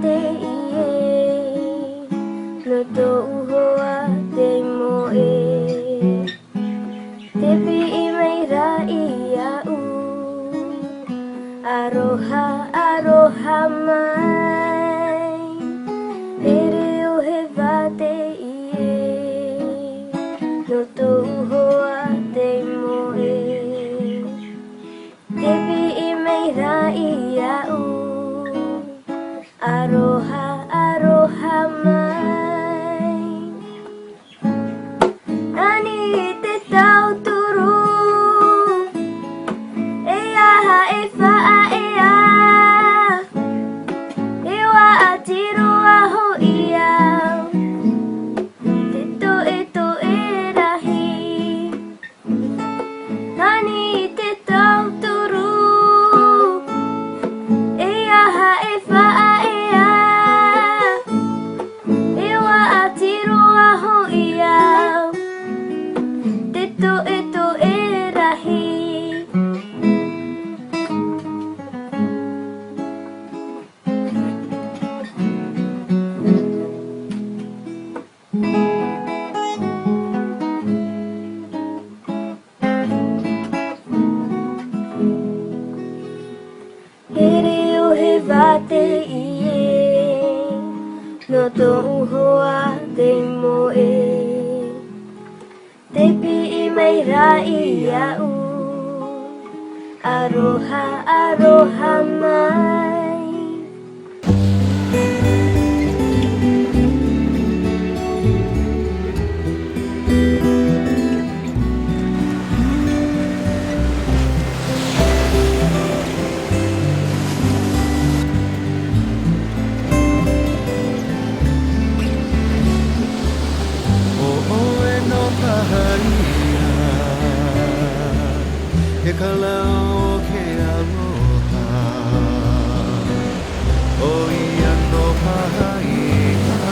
te ie no to uhoa te moe te pi I mai ra ia u aroha aroha mai ere o he va te ie no to uhoa te moe te pi I mai ra ia u aroha aroha mai Nani te tau turu E aha e wha e a E wa atiro aho ia Te to e rahi Nani te tau turu E aha e wha Ito e rahi Here o he vate ie No to uhoa te moe Te pi I mai ra ia u Aroha aroha mai E kalau ke aloha O ia no pahaia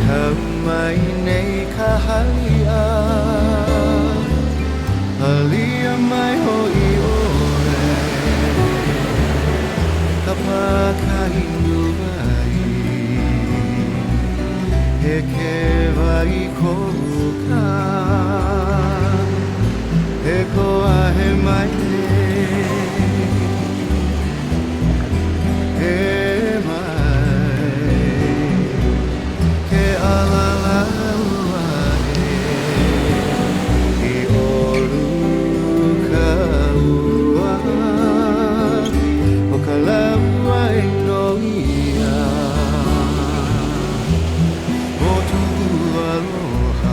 Kau mai nei ka halia Halia mai hoi ore Ka pakahinu vai He ke vai koka E koa he mai e mai Ke alala ua I olu ka ua O ka laua e no ia O tuku aloha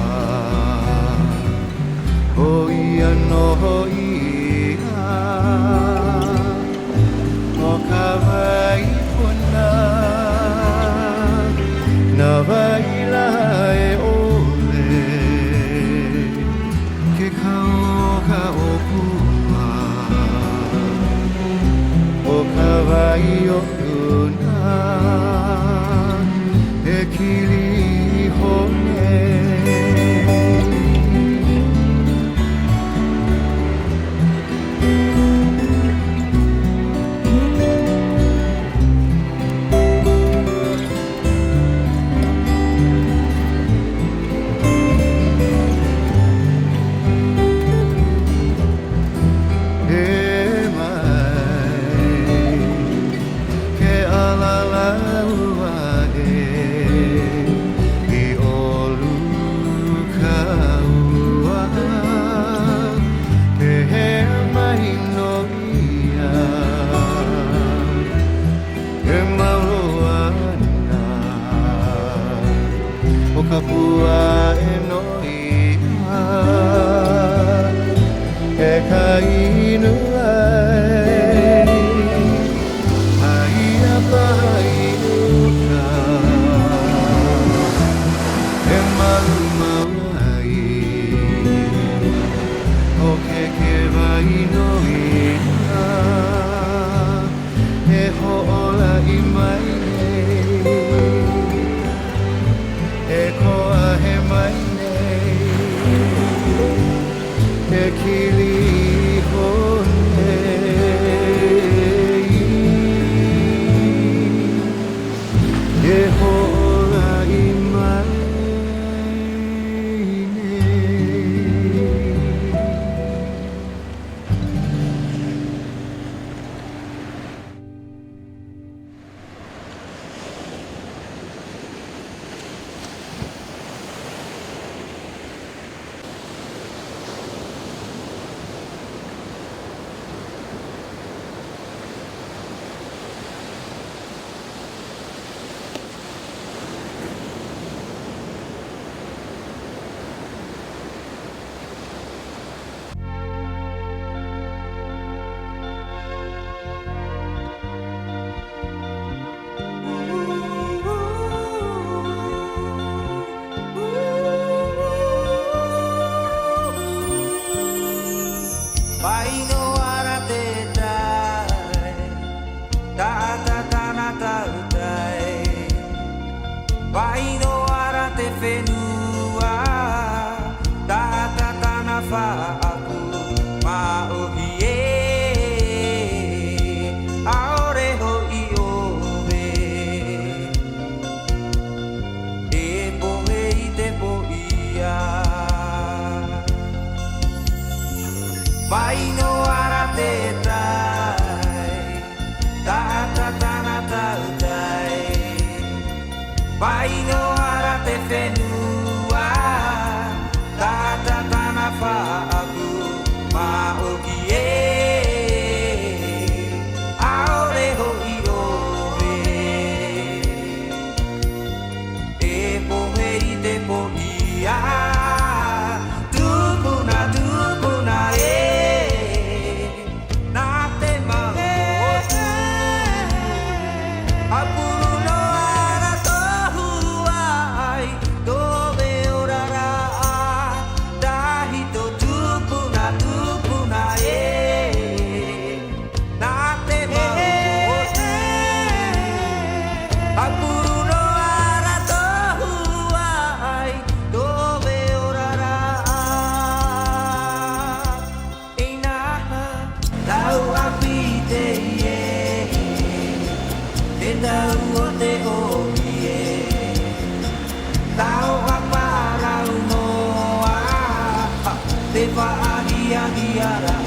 aku maogi aore ho iore po hei te po ia tupuna na te maho apuru no ara tohu ai dove orara dahi to tupuna na te maho apuru no ara tohu ai dove orara ina tau apite tau o te oie tau wapara unoa te whaahia hiara